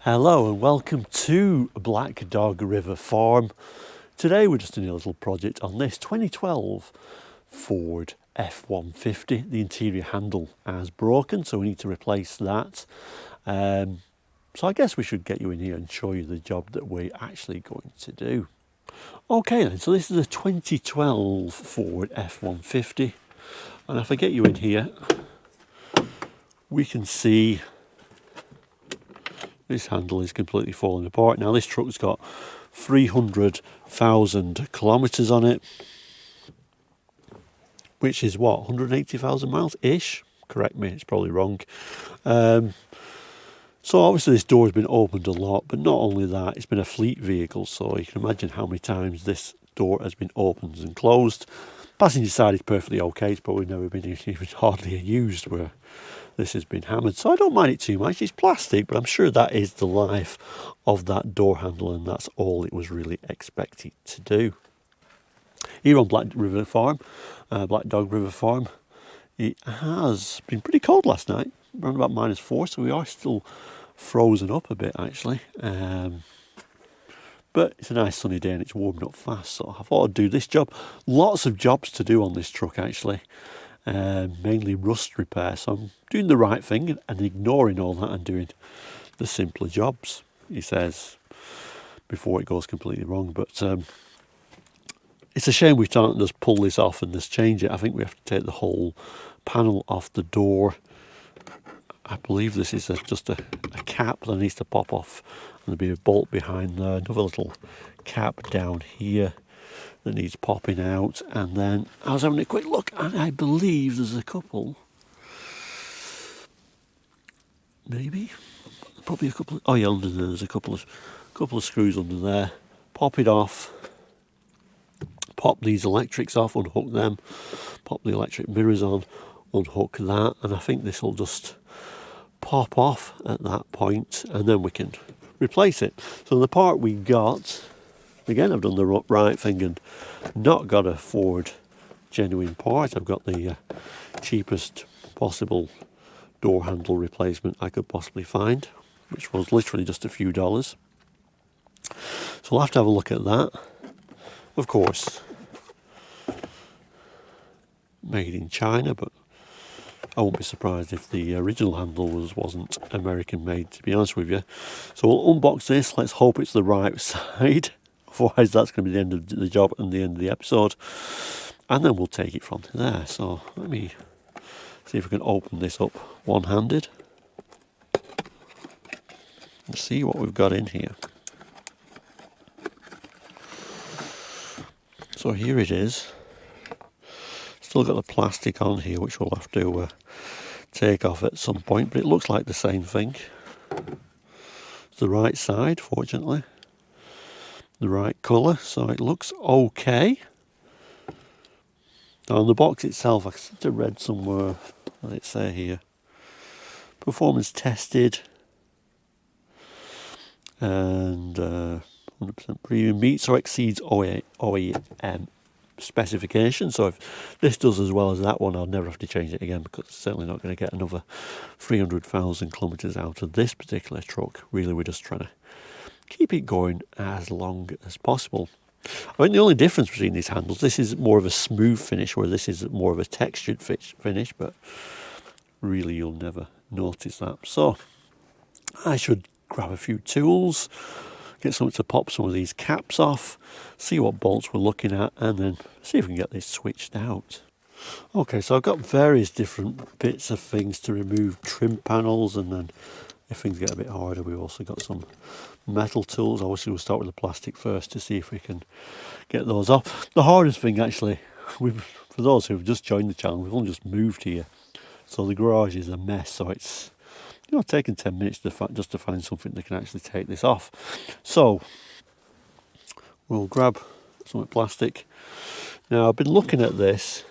Hello and welcome to Black Dog River Farm. Today we're just doing a little project on this 2012 Ford F-150. The interior handle has broken, so we need to replace that. So I guess we should get you in here and show you the job that we're actually going to do. Okay then, so this is a 2012 Ford F-150, and if I get you in here, we can see this handle is completely falling apart. Now this truck's got 300,000 kilometres on it, which is what, 180,000 miles-ish? Correct me, it's probably wrong. So obviously this door has been opened a lot, but not only that, it's been a fleet vehicle, so you can imagine how many times this door has been opened and closed. Passenger side is perfectly okay, it's probably never been even hardly used where this has been hammered, so I don't mind it too much. It's plastic, but I'm sure that is the life of that door handle, and that's all it was really expected to do. Here on Black Dog River Farm, it has been pretty cold last night, around about -4, so we are still frozen up a bit actually. But it's a nice sunny day and it's warming up fast, so I thought I'd do this job. Lots of jobs to do on this truck actually. Mainly rust repair, so I'm doing the right thing and ignoring all that and doing the simpler jobs, he says, before it goes completely wrong. But it's a shame we can't just pull this off and just change it. I think we have to take the whole panel off the door. I believe this is just a cap that needs to pop off, and there'll be a bolt behind there, another little cap down here that needs popping out. And then I was having a quick look and I believe there's a couple, maybe, probably a couple, oh yeah, under there, there's a couple of screws under there. Pop it off, pop these electrics off, unhook them, pop the electric mirrors on, unhook that, and I think this will just pop off at that point, and then we can replace it. So the part we got, again, I've done the right thing and not got a Ford genuine part. I've got the cheapest possible door handle replacement I could possibly find, which was literally just a few dollars. So we'll have to have a look at that. Of course, made in China, but I won't be surprised if the original handle wasn't American made, to be honest with you. So we'll unbox this. Let's hope it's the right side. Otherwise, that's going to be the end of the job and the end of the episode. And then we'll take it from there. So let me see if we can open this up one-handed and see what we've got in here. So here it is. Still got the plastic on here, which we'll have to take off at some point, but it looks like the same thing. It's the right side, fortunately. The right colour, so it looks okay. Now on the box itself, I seem to have read somewhere, what does it say here? Performance tested and 100% premium, meets or exceeds OEM specification. So if this does as well as that one, I'll never have to change it again, because it's certainly not going to get another 300,000 kilometres out of this particular truck. Really, we're just trying to keep it going as long as possible. I mean, the only difference between these handles, this is more of a smooth finish, where this is more of a textured finish, but really you'll never notice that. So I should grab a few tools, get something to pop some of these caps off, see what bolts we're looking at, and then see if we can get this switched out. Okay, so I've got various different bits of things to remove trim panels, and then if things get a bit harder, we've also got some metal tools. Obviously we'll start with the plastic first to see if we can get those off. The hardest thing actually, for those who've just joined the channel, we've only just moved here, so the garage is a mess, so it's taken 10 minutes just to find something that can actually take this off. So we'll grab some plastic. Now I've been looking at this,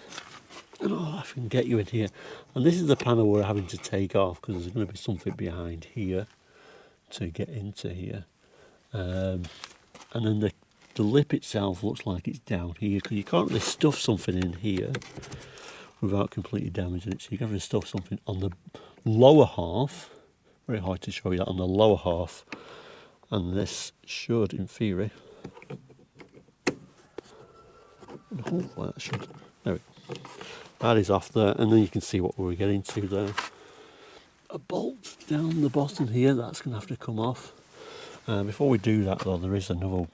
and I can get you in here, and this is the panel we're having to take off, because there's going to be something behind here to get into here, and then the lip itself looks like it's down here, because you can't really stuff something in here without completely damaging it. So you can have to stuff something on the lower half very hard to show you that on the lower half, and this should, in theory, and hopefully that should, there we go. That is off there, and then you can see what we're getting to there. A bolt down the bottom here, that's going to have to come off. Before we do that though, there is another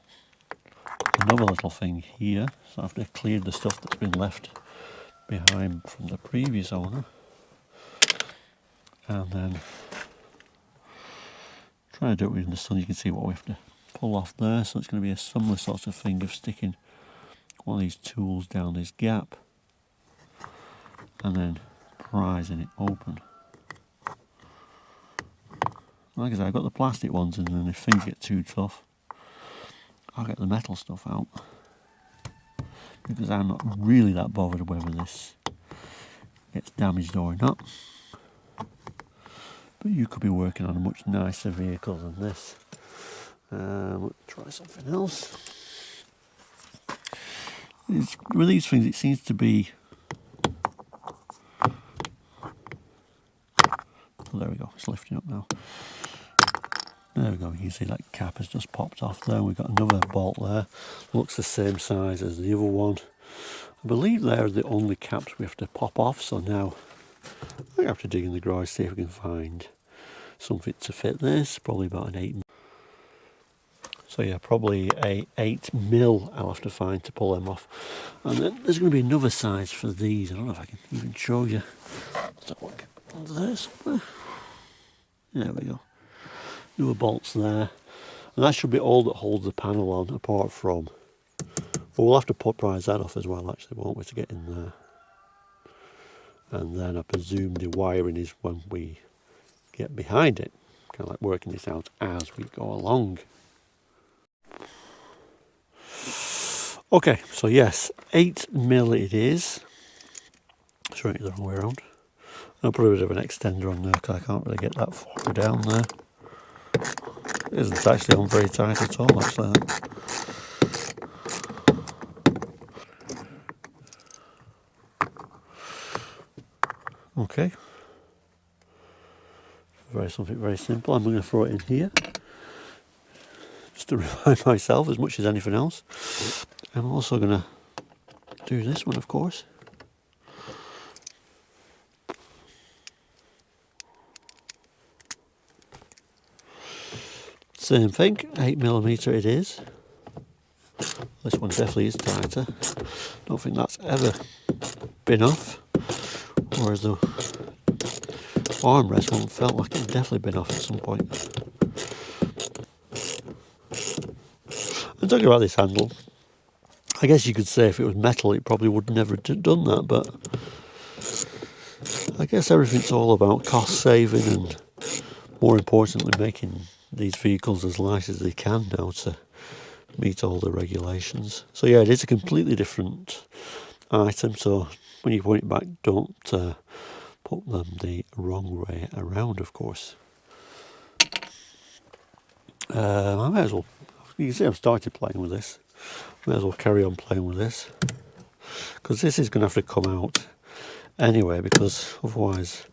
little thing here, so I've cleared the stuff that's been left behind from the previous owner, and then try to do it within the sun. You can see what we have to pull off there, so it's going to be a similar sort of thing of sticking one of these tools down this gap and then prising it open. Like I said, I've got the plastic ones, and then if things get too tough, I'll get the metal stuff out, because I'm not really that bothered whether this gets damaged or not. But you could be working on a much nicer vehicle than this. Let's try something else. With these things, it seems to be... Oh, there we go, it's lifting up now. There we go, you can see that cap has just popped off there. We've got another bolt there, looks the same size as the other one. I believe they're the only caps we have to pop off, so now I have to dig in the garage, see if we can find something to fit this. Probably about an 8. So yeah, probably a 8mm I'll have to find to pull them off. And then there's going to be another size for these. I don't know if I can even show you. Let's have a look under there somewhere. There we go. Newer bolts there. And that should be all that holds the panel on, apart from... Well, we'll have to prise that off as well, actually, won't we, to get in there. And then I presume the wiring is when we get behind it. Kind of like working this out as we go along. Okay, so yes, 8mm it is. Sorry, the wrong way around. I'll put a bit of an extender on there because I can't really get that far down there. It isn't actually on very tight at all, actually. Okay. Something very simple. I'm going to throw it in here, just to remind myself as much as anything else. I'm also going to do this one, of course. Same thing, 8mm it is. This one definitely is tighter. Don't think that's ever been off. Whereas the armrest one felt like it definitely been off at some point. And talking about this handle, I guess you could say if it was metal it probably would never have done that, but I guess everything's all about cost saving and, more importantly, making these vehicles as light as they can now to meet all the regulations. So yeah, it is a completely different item, so when you point it back, don't put them the wrong way around, of course. I might as well, you can see I've started playing with this. May as well carry on playing with this, because this is going to have to come out anyway, because otherwise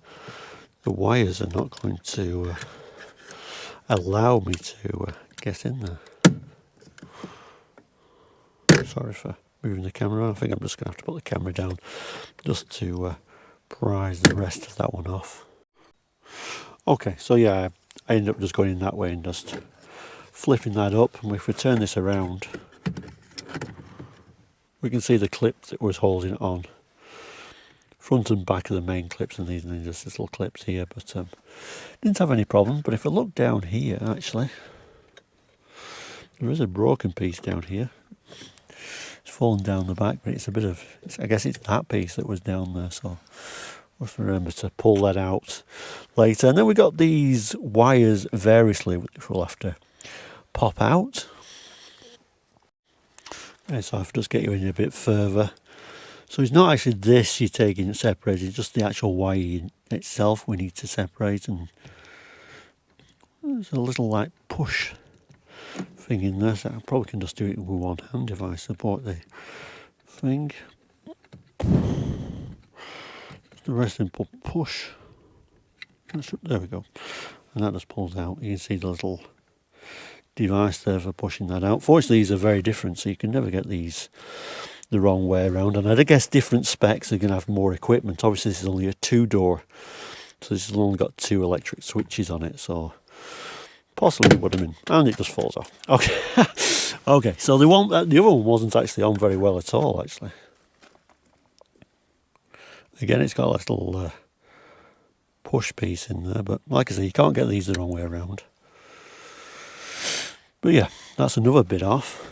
the wires are not going to allow me to get in there. Sorry for moving the camera around. I think I'm just going to have to put the camera down just to prise the rest of that one off. Okay, so yeah, I ended up just going in that way and just flipping that up, and if we turn this around we can see the clip that was holding it on. Front and back of the main clips, and these are just little clips here, but didn't have any problem. But if I look down here, actually, there is a broken piece down here. It's fallen down the back, but it's a bit of, I guess it's that piece that was down there, so must remember to pull that out later. And then we got these wires variously, which we'll have to pop out. Okay, so I have to just get you in a bit further. So it's not actually this you're taking and separating, it's just the actual wire itself we need to separate. And there's a little like push thing in there, so I probably can just do it with one hand if I support the thing. Just a very simple push. There we go. and that just pulls out. You can see the little device there for pushing that out. Fortunately, these are very different, so you can never get these the wrong way around. And I guess different specs are going to have more equipment. Obviously, this is only a 2-door, so this has only got 2 electric switches on it, so possibly would have been, and it just falls off. Okay, okay. So the other one wasn't actually on very well at all. Actually, again, it's got a little push piece in there, but like I say, you can't get these the wrong way around. But yeah, that's another bit off.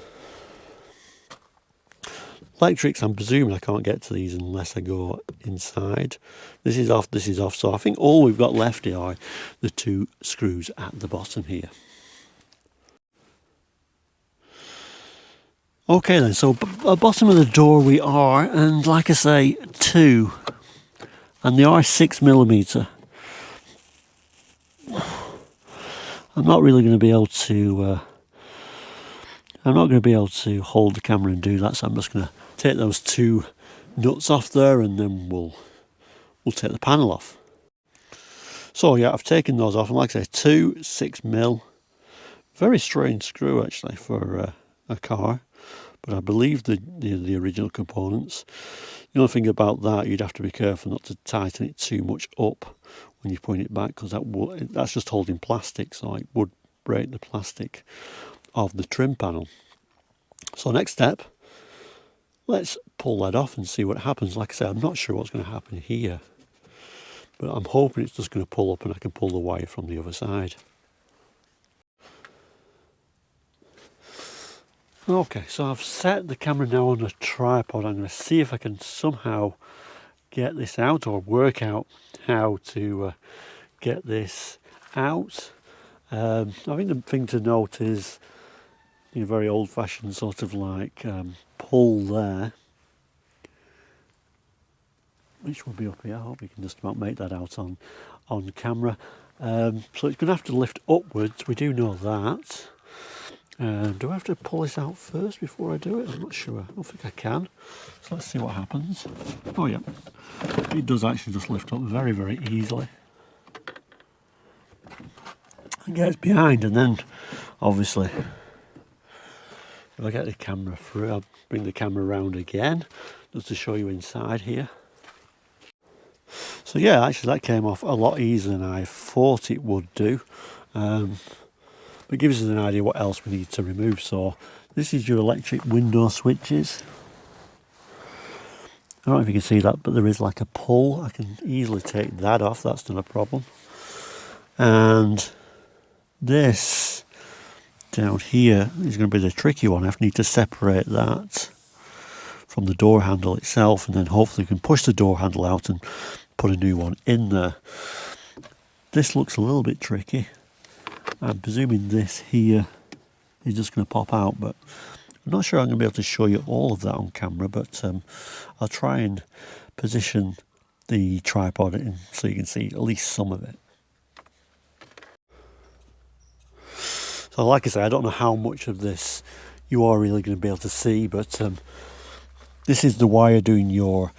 Electrics, I'm presuming I can't get to these unless I go inside. This is off, this is off. So I think all we've got left here are the 2 screws at the bottom here. Okay then, so at the bottom of the door we are, and like I say, 2, and they are 6mm. I'm not really going to be able to hold the camera and do that, so I'm just going to take those 2 nuts off there, and then we'll take the panel off. So yeah, I've taken those off, and like I say, 2 6mm. Very strange screw actually for a car, but I believe the original components. The only thing about that, you'd have to be careful not to tighten it too much up when you're putting it back, because that's just holding plastic, so it would break the plastic of the trim panel. So next step, let's pull that off and see what happens. Like I said, I'm not sure what's going to happen here, but I'm hoping it's just going to pull up and I can pull the wire from the other side. Okay, so I've set the camera now on a tripod. I'm going to see if I can somehow get this out, or work out how to get this out. I think the thing to note is a very old-fashioned sort of like pull there, which will be up here. I hope you can just about make that out on camera. So it's going to have to lift upwards, we do know that. Do I have to pull this out first before I do it? I'm not sure. I don't think I can. So let's see what happens. Oh yeah, it does actually just lift up very, very easily. It gets behind, and then obviously if I get the camera through, I'll bring the camera around again just to show you inside here. So yeah, actually that came off a lot easier than I thought it would do. But it gives us an idea what else we need to remove. So this is your electric window switches. I don't know if you can see that, but there is like a pull. I can easily take that off, that's not a problem. And this down here is going to be the tricky one. I need to separate that from the door handle itself, and then hopefully we can push the door handle out and put a new one in there. This looks a little bit tricky. I'm presuming this here is just going to pop out, but I'm not sure I'm going to be able to show you all of that on camera, but I'll try and position the tripod in so you can see at least some of it. So like I say, I don't know how much of this you are really going to be able to see, but this is the wire doing your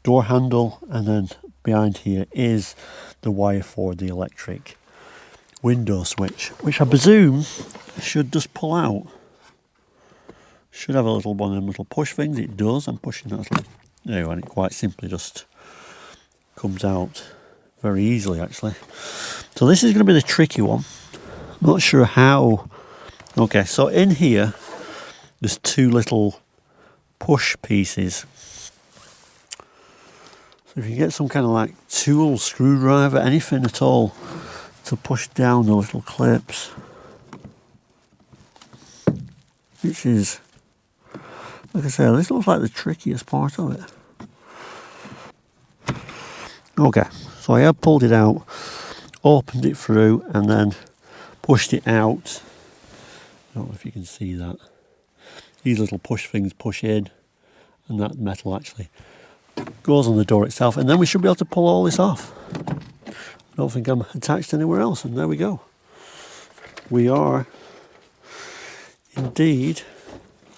door handle, and then behind here is the wire for the electric window switch, which I presume should just pull out. Should have a little one of them little push things. It does. I'm pushing that little, there, and it quite simply just comes out very easily actually. So this is going to be the tricky one. I'm not sure how. Okay, so in here there's 2 little push pieces. So if you get some kind of like tool, screwdriver, anything at all to push down the little clips, which is, like I say, this looks like the trickiest part of it. Okay, so I have pulled it out, opened it through, and then pushed it out. I don't know if you can see that. These little push things push in, and that metal actually goes on the door itself, and then we should be able to pull all this off. I don't think I'm attached anywhere else, and there we go. We are indeed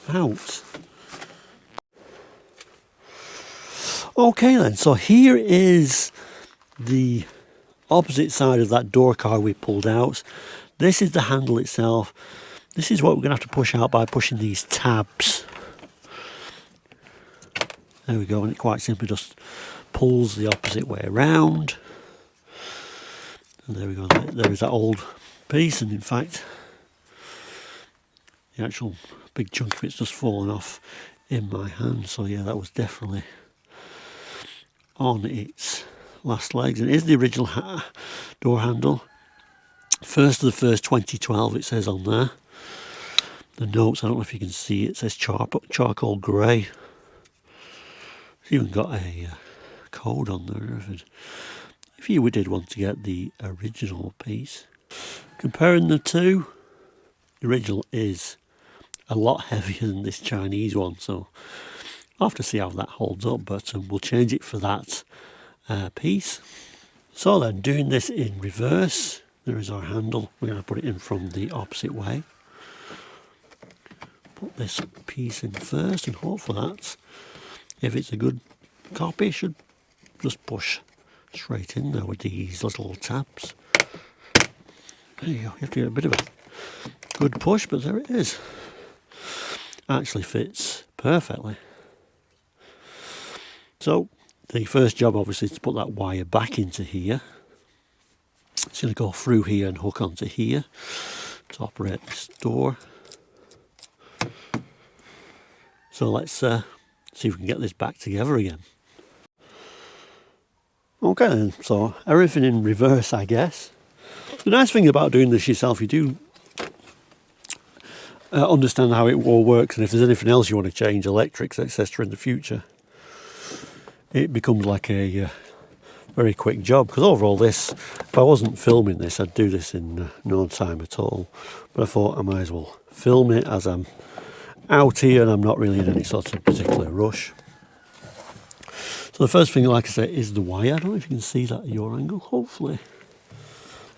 out. Okay then, so here is the opposite side of that door card we pulled out. This is the handle itself. This is what we're going to have to push out by pushing these tabs. There we go, and it quite simply just pulls the opposite way around. And there we go, there is that old piece, and in fact the actual big chunk of it's just fallen off in my hand. So yeah, that was definitely on its last legs. And it is the original door handle. 1st of the 1st 2012 it says on there. The notes, I don't know if you can see, it says charcoal grey. It's even got a code on there if you did want to get the original piece. Comparing the two, the original is a lot heavier than this Chinese one, so I'll have to see how that holds up, but we'll change it for that piece. So then, doing this in reverse, there is our handle. We're going to put it in from the opposite way. Put this piece in first, and hopefully that, if it's a good copy, should just push straight in there with these little tabs. There you go. You have to get a bit of a good push, but there it is. Actually fits perfectly. So the first job obviously is to put that wire back into here. It's going to go through here and hook onto here to operate this door. So let's see if we can get this back together again. Okay then, so everything in reverse, I guess. The nice thing about doing this yourself, you do understand how it all works, and if there's anything else you want to change, electrics, etc. in the future, it becomes like a very quick job. Because overall this, if I wasn't filming this, I'd do this in no time at all. But I thought I might as well film it as I'm out here and I'm not really in any sort of particular rush. So the first thing, like I say, is the wire. I don't know if you can see that at your angle, hopefully.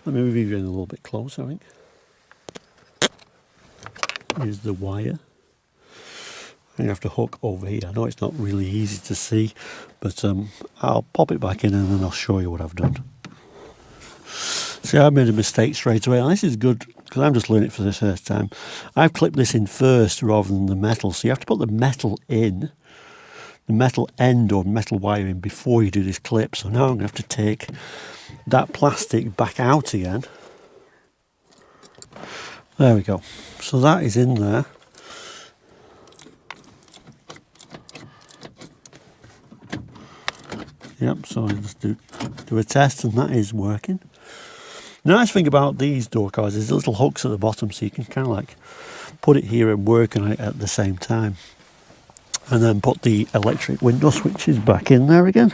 Let me move you in a little bit closer, I think. Here's the wire. You have to hook over here. I know it's not really easy to see, but I'll pop it back in and then I'll show you what I've done. See, I made a mistake straight away, and this is good because I'm just learning it for the first time. I've clipped this in first rather than the metal, so you have to put the metal in, the metal end or metal wire in before you do this clip. So now I'm going to have to take that plastic back out again. There we go. So that is in there. Yep, so I'll just do a test, and that is working. The nice thing about these door cards is the little hooks at the bottom, so you can kind of like put it here and work on it at the same time. And then put the electric window switches back in there again.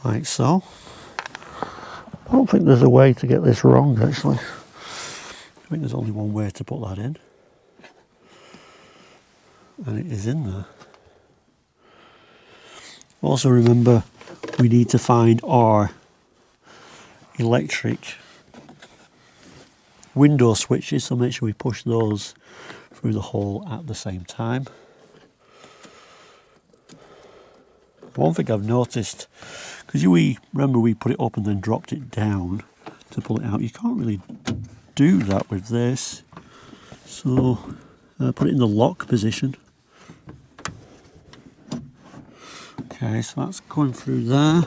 Like so. I don't think there's a way to get this wrong, actually. I think there's only one way to put that in. And it is in there. Also remember, we need to find our electric window switches, so make sure we push those through the hole at the same time. One thing I've noticed, because we remember we put it up and then dropped it down to pull it out, you can't really do that with this. So put it in the lock position. Okay, so that's going through there,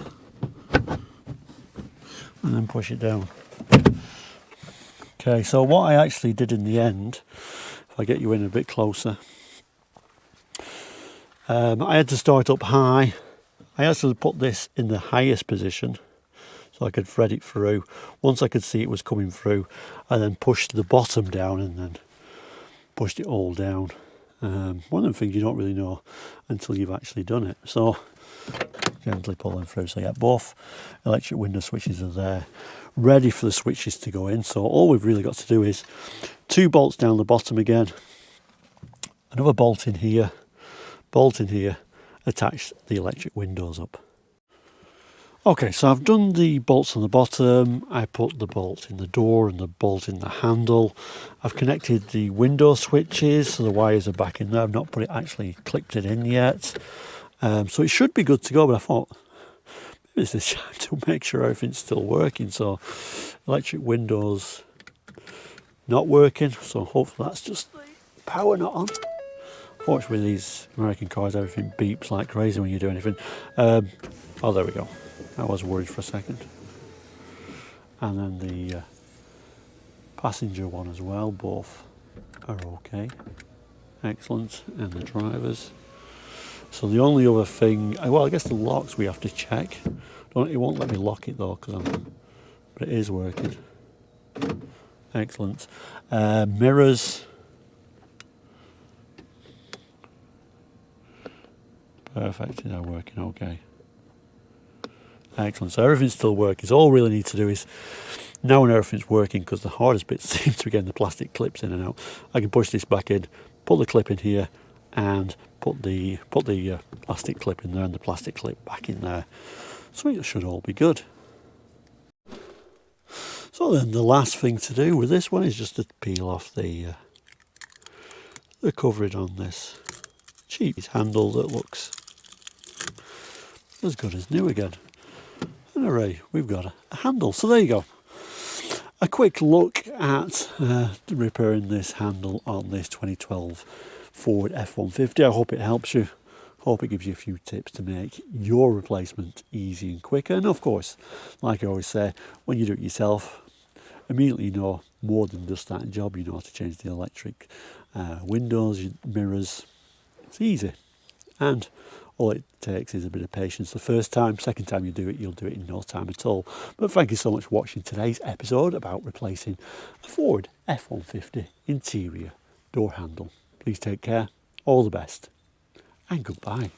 and then push it down. Okay, so what I actually did in the end, if I get you in a bit closer, I had to start up high. I actually put this in the highest position so I could thread it through. Once I could see it was coming through, I then pushed the bottom down and then pushed it all down. One of the things you don't really know until you've actually done it. So gently pulling through. So yeah, both electric window switches are there, ready for the switches to go in. So all we've really got to do is 2 bolts down the bottom again, another bolt in here, attach the electric windows up. Okay, so I've done the bolts on the bottom, I put the bolt in the door and the bolt in the handle. I've connected the window switches, so the wires are back in there. I've not actually clipped it in yet. So it should be good to go, but I thought, maybe it's this time to make sure everything's still working. So electric windows not working, so hopefully that's just the power not on. Fortunately, these American cars, everything beeps like crazy when you do anything. Oh, there we go. I was worried for a second. And then the passenger one as well, both are okay. Excellent. And the drivers. So the only other thing, well, I guess the locks we have to check. It won't let me lock it though, but it is working. Excellent. Mirrors. Perfect, they're working okay. Excellent, so everything's still working. So all we really need to do is, now when everything's working, because the hardest bit seems to be getting the plastic clips in and out, I can push this back in, put the clip in here, and put the plastic clip in there and the plastic clip back in there. So it should all be good. So then the last thing to do with this one is just to peel off the coverage on this cheap handle that looks as good as new again. And hooray, we've got a handle. So there you go. A quick look at repairing this handle on this 2012 Ford F-150. I hope it helps you. Hope it gives you a few tips to make your replacement easy and quicker. And of course, like I always say, when you do it yourself, immediately you know more than just that job. You know how to change the electric windows, mirrors. It's easy. And all it takes is a bit of patience the first time. Second time you do it, you'll do it in no time at all. But thank you so much for watching today's episode about replacing a Ford F-150 interior door handle. Please take care, all the best, and goodbye.